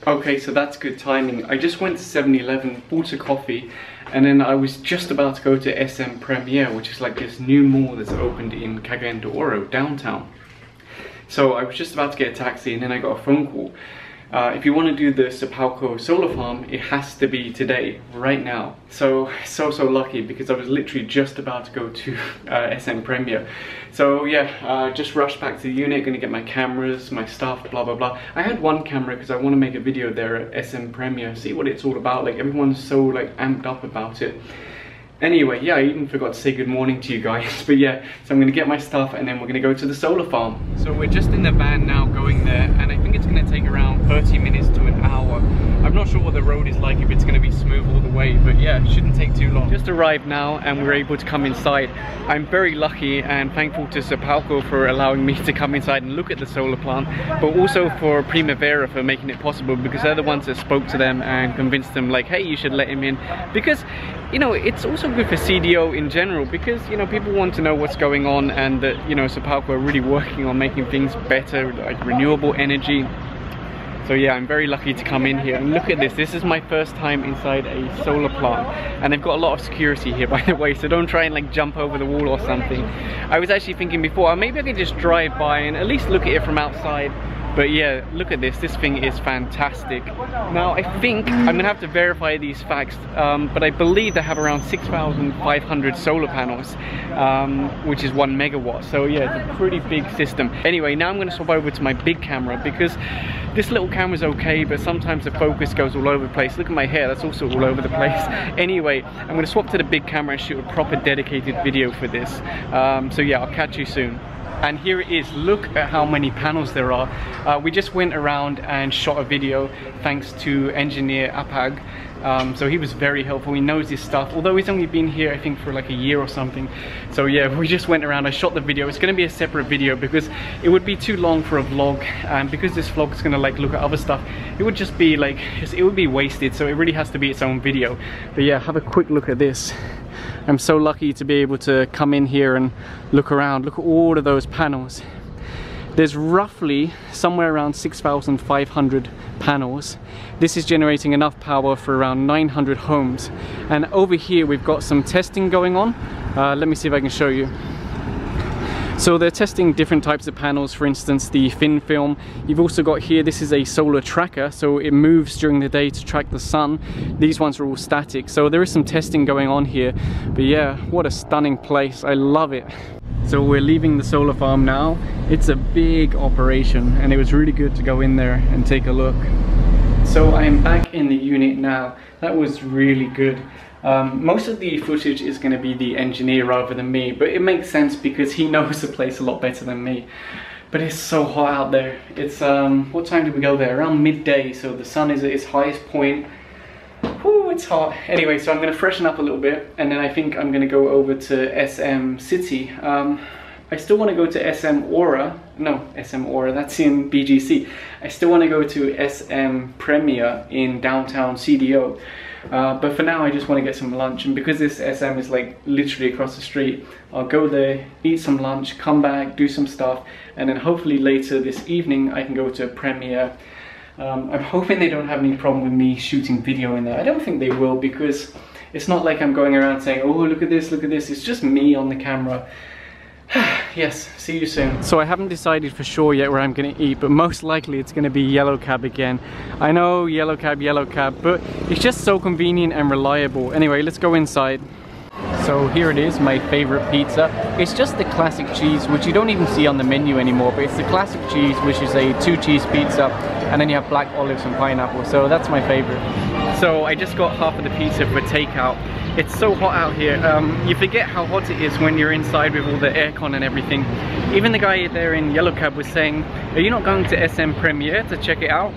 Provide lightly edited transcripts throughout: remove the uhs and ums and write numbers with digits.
Okay, so that's good timing. I just went to 7-Eleven, bought a coffee, and then I was just about to go to SM Premier, which is like this new mall that's opened in Cagayan de Oro, downtown. So I was just about to get a taxi, and then I got a phone call. If you want to do the CEPALCO Solar Farm, it has to be today, right now. So lucky, because I was literally just about to go to SM Premier. So yeah, just rushed back to the unit, gonna get my cameras, my stuff, blah blah blah. I had one camera because I want to make a video there at SM Premier, see what it's all about. Like, everyone's so like amped up about it. Anyway, yeah, I even forgot to say good morning to you guys. But yeah, so I'm gonna get my stuff and then we're gonna go to the solar farm. So we're just in the van now going there, and I think it's gonna take around 30 minutes to an hour. I'm not sure what the road is like, if it's gonna be smooth all the way, but yeah, it shouldn't take too long. Just arrived now and we were able to come inside. I'm very lucky and thankful to CEPALCO for allowing me to come inside and look at the solar plant, but also for Primavera for making it possible, because they're the ones that spoke to them and convinced them like, hey, you should let him in. Because, you know, it's also good for CDO in general, because, you know, people want to know what's going on, and that, you know, CEPALCO are really working on making things better, like renewable energy. So yeah, I'm very lucky to come in here and look at this. This is my first time inside a solar plant, and they've got a lot of security here, by the way, so don't try and like jump over the wall or something. I was actually thinking before, oh, maybe I could just drive by and at least look at it from outside. But yeah, look at this. This thing is fantastic. Now, I think I'm gonna have to verify these facts, but I believe they have around 6,500 solar panels, which is 1 megawatt. So yeah, it's a pretty big system. Anyway, now I'm gonna swap over to my big camera, because this little camera's okay, but sometimes the focus goes all over the place. Look at my hair, that's also all over the place. Anyway, I'm gonna swap to the big camera and shoot a proper dedicated video for this. So yeah, I'll catch you soon. And here it is. Look at how many panels there are. We just went around and shot a video thanks to engineer Apag. So he was very helpful. He knows his stuff, although he's only been here I think for like a year or something. So yeah, we just went around, I shot the video. It's gonna be a separate video because it would be too long for a vlog, and because this vlog is gonna like look at other stuff, it would just be like, it would be wasted. So it really has to be its own video. But yeah, have a quick look at this. I'm so lucky to be able to come in here and look around. Look at all of those panels. There's roughly somewhere around 6,500 panels. This is generating enough power for around 900 homes. And over here we've got some testing going on. Let me see if I can show you. So they're testing different types of panels, for instance the thin film. You've also got here, this is a solar tracker, so it moves during the day to track the sun. These ones are all static, so there is some testing going on here. But yeah, what a stunning place, I love it. So we're leaving the solar farm now. It's a big operation and it was really good to go in there and take a look. So I am back in the unit now. That was really good. Most of the footage is going to be the engineer rather than me, but it makes sense because he knows the place a lot better than me. But it's so hot out there. It's what time did we go there? Around midday, so the sun is at its highest point. Whew, it's hot. Anyway, so I'm going to freshen up a little bit, and then I think I'm going to go over to SM City. I still want to go to SM Aura. No, SM Aura, that's in BGC. I still want to go to SM Premier in downtown CDO. But for now I just want to get some lunch, and because this SM is like literally across the street, I'll go there, eat some lunch, come back, do some stuff, and then hopefully later this evening I can go to Premiere. I'm hoping they don't have any problem with me shooting video in there. I don't think they will, because it's not like I'm going around saying, oh, look at this, it's just me on the camera. Yes, see you soon. So I haven't decided for sure yet where I'm gonna eat, but most likely it's gonna be Yellow Cab again. I know, Yellow Cab, but it's just so convenient and reliable. Anyway, let's go inside. So here it is, my favorite pizza. It's just the classic cheese, which you don't even see on the menu anymore, but it's the classic cheese, which is a 2-cheese pizza, and then you have black olives and pineapple, so that's my favorite. So I just got half of the pizza for takeout. It's so hot out here. You forget how hot it is when you're inside with all the aircon and everything. Even the guy there in Yellow Cab was saying, are you not going to SM Premier to check it out?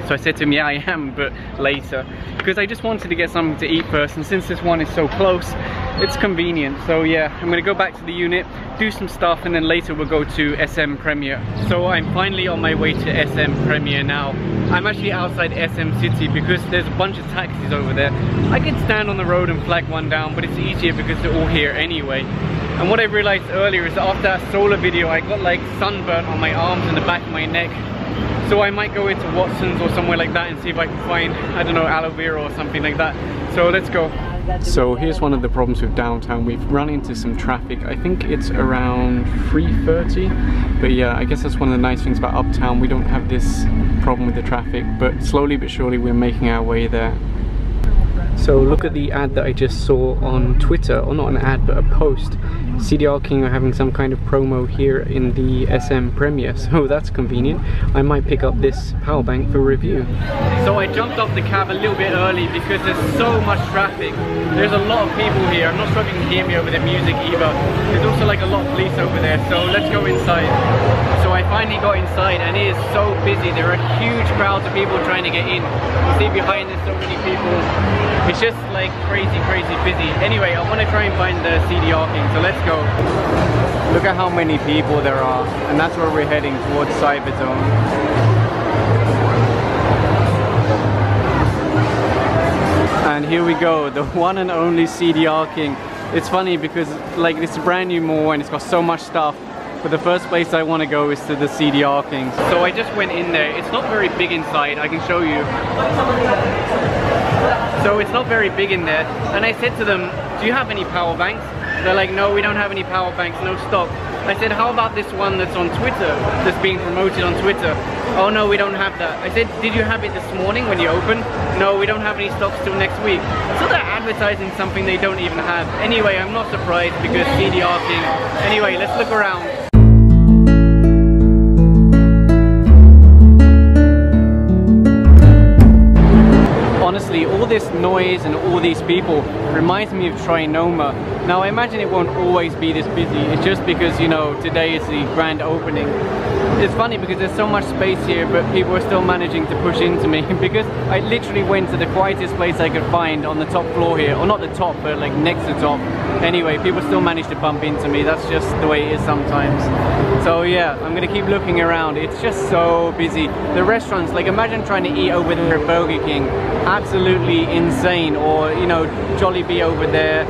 So I said to him, yeah, I am, but later. Because I just wanted to get something to eat first, and since this one is so close, it's convenient. So yeah, I'm gonna go back to the unit, do some stuff, and then later we'll go to SM Premier. So I'm finally on my way to SM Premier now. I'm actually outside SM City because there's a bunch of taxis over there. I could stand on the road and flag one down, but it's easier because they're all here anyway. And what I realized earlier is that after that solar video, I got like sunburnt on my arms and the back of my neck. So I might go into Watson's or somewhere like that and see if I can find, I don't know, aloe vera or something like that. So let's go. So here's one of the problems with downtown. We've run into some traffic. I think it's around 3:30. But yeah, I guess that's one of the nice things about Uptown. We don't have this problem with the traffic, but slowly but surely we're making our way there. So look at the ad that I just saw on Twitter, or not an ad but a post. CDO King are having some kind of promo here in the SM Premier, so that's convenient. I might pick up this power bank for review. So I jumped off the cab a little bit early because there's so much traffic. There's a lot of people here. I'm not sure if you can hear me over the music either. There's also like a lot of police over there, so let's go inside. So I finally got inside and it is so busy. There are huge crowds of people trying to get in. You see behind there's so many people. It's just like crazy busy. Anyway, I want to try and find the CDO King, so let's go. Look at how many people there are, and that's where we're heading, towards Cyberzone. And here we go, the one and only CDO King. It's funny because like it's a brand new mall and it's got so much stuff. But the first place I want to go is to the CDO King. So I just went in there. It's not very big inside, I can show you. So it's not very big in there. And I said to them, do you have any power banks? They're like, no, we don't have any power banks, no stock. I said, how about this one that's on Twitter, that's being promoted on Twitter? Oh no, we don't have that. I said, did you have it this morning when you opened? No, we don't have any stocks till next week. So they're advertising something they don't even have. Anyway, I'm not surprised because CDO King. Anyway, let's look around. Honestly, all this noise and all these people reminds me of Trinoma. Now I imagine it won't always be this busy. It's just because, you know, today is the grand opening. It's funny because there's so much space here, but people are still managing to push into me because I literally went to the quietest place I could find on the top floor here, or not the top, but like next to the top. Anyway, people still manage to bump into me. That's just the way it is sometimes. So yeah, I'm gonna keep looking around. It's just so busy. The restaurants, like imagine trying to eat over there at Burger King. Absolutely insane. Or, you know, Jollibee over there.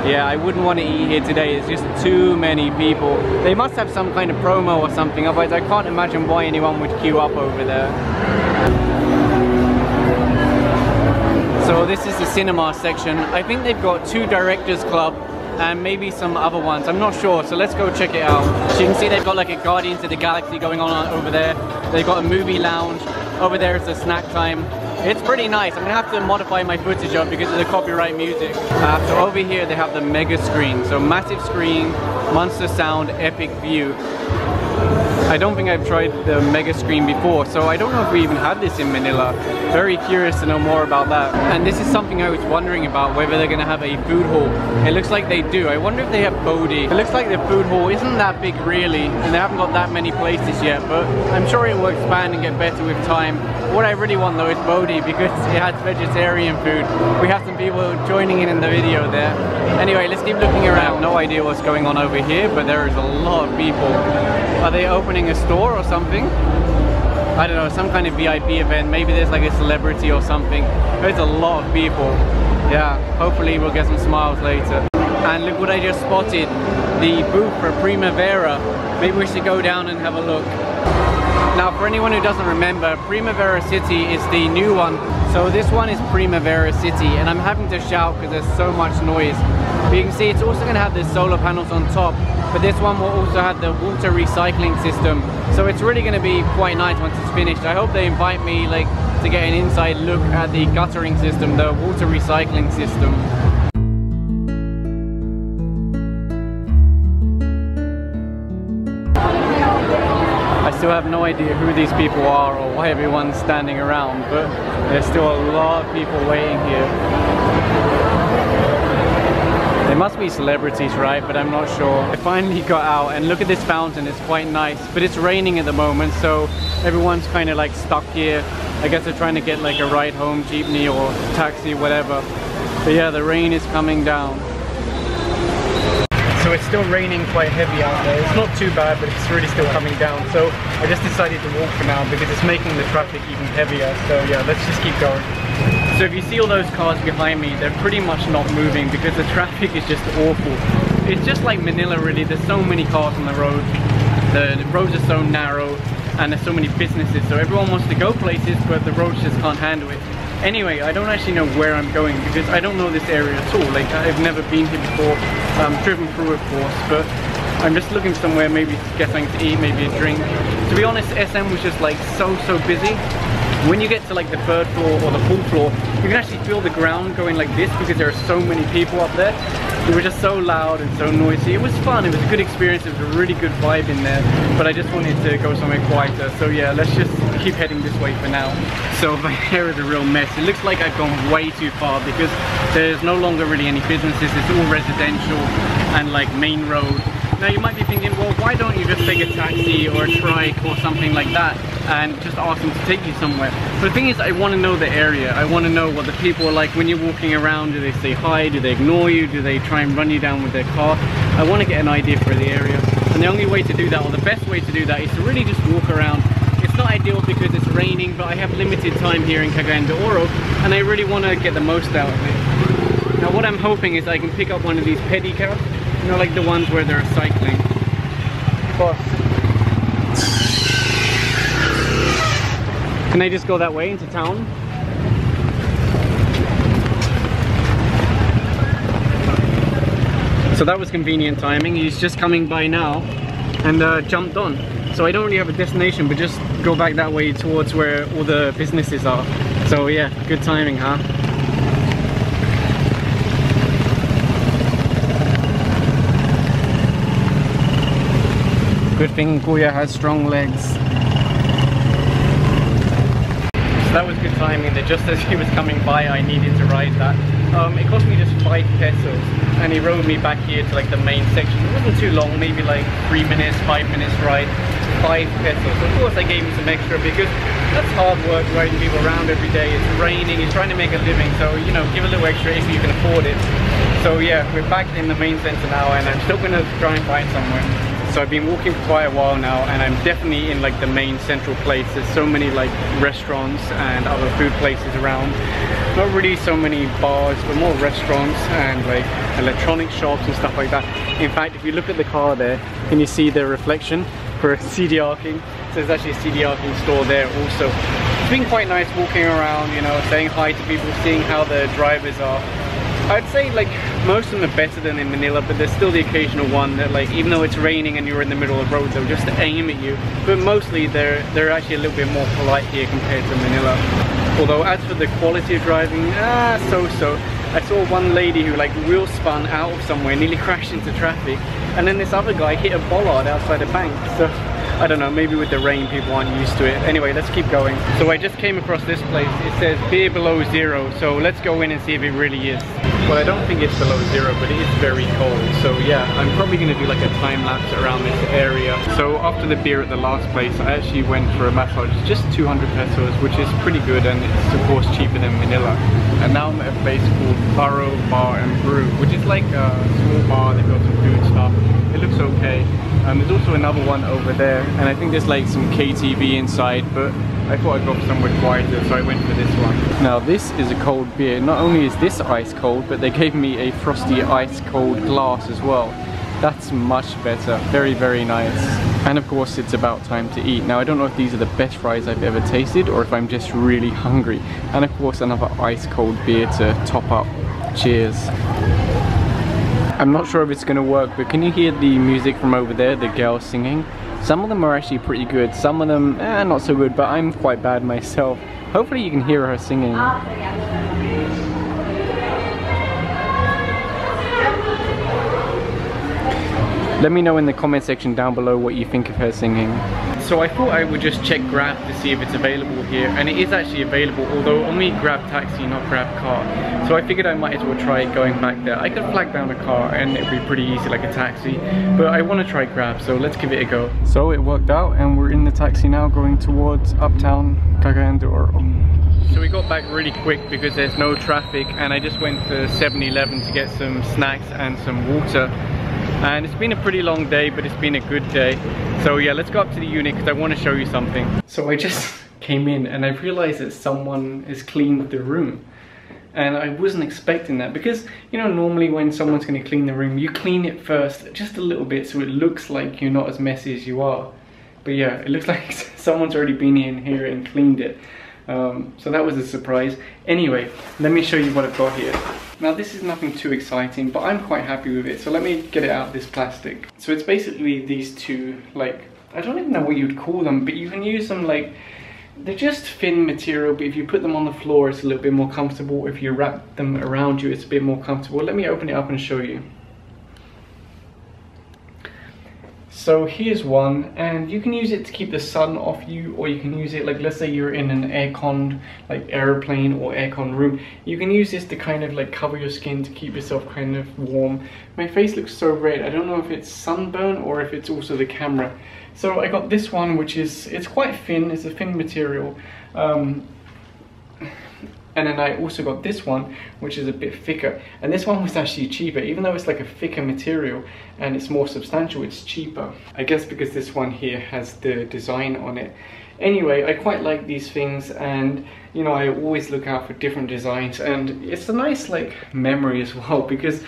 Yeah, I wouldn't want to eat here today. It's just too many people. They must have some kind of promo or something, otherwise I can't imagine why anyone would queue up over there. So this is the cinema section. I think they've got 2 Directors Club and maybe some other ones. I'm not sure, so let's go check it out. So you can see they've got like a Guardians of the Galaxy going on over there. They've got a movie lounge. Over there is the snack time. It's pretty nice. I'm gonna have to modify my footage up because of the copyright music. So over here they have the mega screen. So massive screen, monster sound, epic view. I don't think I've tried the mega screen before, so I don't know if we even had this in Manila. Very curious to know more about that. And this is something I was wondering about, whether they're gonna have a food hall. It looks like they do. I wonder if they have Bodhi. It looks like the food hall isn't that big really, and they haven't got that many places yet, but I'm sure it will expand and get better with time. What I really want though is Bodhi, because it has vegetarian food. We have some people joining in the video there. Anyway, let's keep looking around. No idea what's going on over here, but there is a lot of people. Are they opening a store or something? I don't know, some kind of VIP event. Maybe there's like a celebrity or something. There's a lot of people. Yeah, hopefully we'll get some smiles later. And look what I just spotted. The booth for Primavera. Maybe we should go down and have a look. Now for anyone who doesn't remember, Primavera City is the new one. So this one is Primavera City, and I'm having to shout because there's so much noise. But you can see it's also going to have the solar panels on top, but this one will also have the water recycling system. So it's really going to be quite nice once it's finished. I hope they invite me like to get an inside look at the guttering system, the water recycling system. I still have no idea who these people are or why everyone's standing around, but there's still a lot of people waiting here. They must be celebrities, right? But I'm not sure. I finally got out and look at this fountain. It's quite nice, but it's raining at the moment, so everyone's kind of like stuck here. I guess they're trying to get like a ride home, jeepney or taxi, whatever. But yeah, the rain is coming down. So it's still raining quite heavy out there. It's not too bad, but it's really still coming down. So I just decided to walk for now because it's making the traffic even heavier. So yeah, let's just keep going. So if you see all those cars behind me, they're pretty much not moving because the traffic is just awful. It's just like Manila really. There's so many cars on the road. The roads are so narrow. and there's so many businesses, so everyone wants to go places, but the roads just can't handle it. Anyway, I don't actually know where I'm going because I don't know this area at all. Like, I've never been here before. Driven through, of course, but I'm just looking for somewhere, maybe to get something to eat, maybe a drink. To be honest, SM was just like so busy. When you get to like the 3rd floor or the 4th floor, you can actually feel the ground going like this because there are so many people up there. It was just so loud and so noisy. It was fun, it was a good experience, it was a really good vibe in there, but I just wanted to go somewhere quieter. So yeah, let's just keep heading this way for now. So my hair is a real mess. It looks like I've gone way too far because there's no longer really any businesses, it's all residential and like main road. Now you might be thinking, well, why don't you just take a taxi or a trike or something like that and just ask them to take you somewhere? But the thing is, I want to know the area. I want to know what the people are like when you're walking around. Do they say hi? Do they ignore you? Do they try and run you down with their car? I want to get an idea for the area. And the only way to do that, or the best way to do that, is to really just walk around. It's not ideal because it's raining, but I have limited time here in Cagayan de Oro and I really want to get the most out of it. Now what I'm hoping is I can pick up one of these pedicabs. You know, like the ones where they're cycling. But can I just go that way into town? So that was convenient timing. He's just coming by now and jumped on. So I don't really have a destination, but just go back that way towards where all the businesses are. So yeah, good timing, huh? Good thing Kuya has strong legs. So that was good timing, that just as he was coming by I needed to ride that. It cost me just 5 pesos and he rode me back here to like the main section. It wasn't too long, maybe like 3 minutes, 5 minutes ride. 5 pesos. Of course I gave him some extra because that's hard work riding people around every day. It's raining, he's trying to make a living, so you know, give a little extra if you can afford it. So yeah, we're back in the main center now and I'm still gonna try and find somewhere. So I've been walking for quite a while now and I'm definitely in like the main central place. There's so many like restaurants and other food places around. Not really so many bars, but more restaurants and like electronic shops and stuff like that. In fact, if you look at the car there, can you see the reflection for CDO King? So there's actually a CDO King store there also. It's been quite nice walking around, you know, saying hi to people, seeing how the drivers are. I'd say like most of them are better than in Manila, but there's still the occasional one that like, even though it's raining and you're in the middle of the road, they'll just aim at you. But mostly they're actually a little bit more polite here compared to Manila. Although as for the quality of driving, so-so. I saw one lady who like wheel spun out of somewhere, nearly crashed into traffic, and then this other guy hit a bollard outside a bank. So I don't know, maybe with the rain people aren't used to it. Anyway, let's keep going. So I just came across this place. It says beer below zero, so let's go in and see if it really is. Well, I don't think it's below zero, but it is very cold. So yeah, I'm probably gonna do like a time lapse around this area. So after the beer at the last place, I actually went for a massage. It's just 200 pesos, which is pretty good, and it's of course cheaper than Manila. And now I'm at a place called Burrow Bar and Brew, which is like a small bar. They've got some food stuff. It looks okay. There's also another one over there, and I think there's like some KTV inside, but I thought I'd go for somewhere quieter, so I went for this one. Now this is a cold beer. Not only is this ice cold, but they gave me a frosty ice cold glass as well. That's much better. Very, very nice. And of course it's about time to eat. Now I don't know if these are the best fries I've ever tasted or if I'm just really hungry. And of course another ice cold beer to top up. Cheers. I'm not sure if it's gonna work, but can you hear the music from over there, the girls singing? Some of them are actually pretty good, some of them not so good, but I'm quite bad myself. Hopefully you can hear her singing. Let me know in the comment section down below what you think of her singing. So I thought I would just check Grab to see if it's available here, and it is actually available, although only Grab Taxi, not Grab Car. So I figured I might as well try going back there. I could flag down a car and it'd be pretty easy like a taxi, but I want to try Grab, so let's give it a go. So it worked out and we're in the taxi now going towards Uptown Cagayan de Oro. So we got back really quick because there's no traffic, and I just went to 7-Eleven to get some snacks and some water. And it's been a pretty long day, but it's been a good day. So yeah, let's go up to the unit because I want to show you something. So I just came in and I realized that someone has cleaned the room. And I wasn't expecting that because, you know, normally when someone's going to clean the room, you clean it first just a little bit so it looks like you're not as messy as you are. But yeah, it looks like someone's already been in here and cleaned it. So that was a surprise. Anyway, let me show you what I've got here. Now this is nothing too exciting, but I'm quite happy with it. So let me get it out of this plastic. So it's basically these two, like, I don't even know what you'd call them, but you can use them like, they're just thin material, but if you put them on the floor, it's a little bit more comfortable. If you wrap them around you, it's a bit more comfortable. Let me open it up and show you. So here's one, and you can use it to keep the sun off you, or you can use it, like, let's say you're in an aircon, like airplane or aircon room. You can use this to kind of like cover your skin to keep yourself kind of warm. My face looks so red. I don't know if it's sunburn or if it's also the camera. So I got this one, which is, it's quite thin, it's a thin material. And then I also got this one, which is a bit thicker. And this one was actually cheaper, even though it's like a thicker material and it's more substantial, it's cheaper. I guess because this one here has the design on it. Anyway, I quite like these things, and you know, I always look out for different designs, and it's a nice like memory as well, because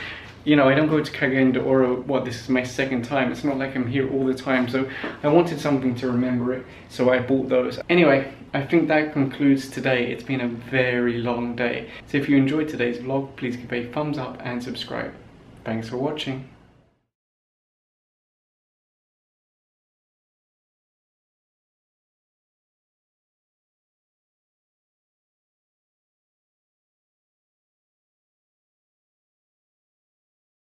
you know, I don't go to Cagayan de Oro, this is my second time. It's not like I'm here all the time, so I wanted something to remember it, so I bought those. Anyway, I think that concludes today. It's been a very long day. So if you enjoyed today's vlog, please give a thumbs up and subscribe. Thanks for watching.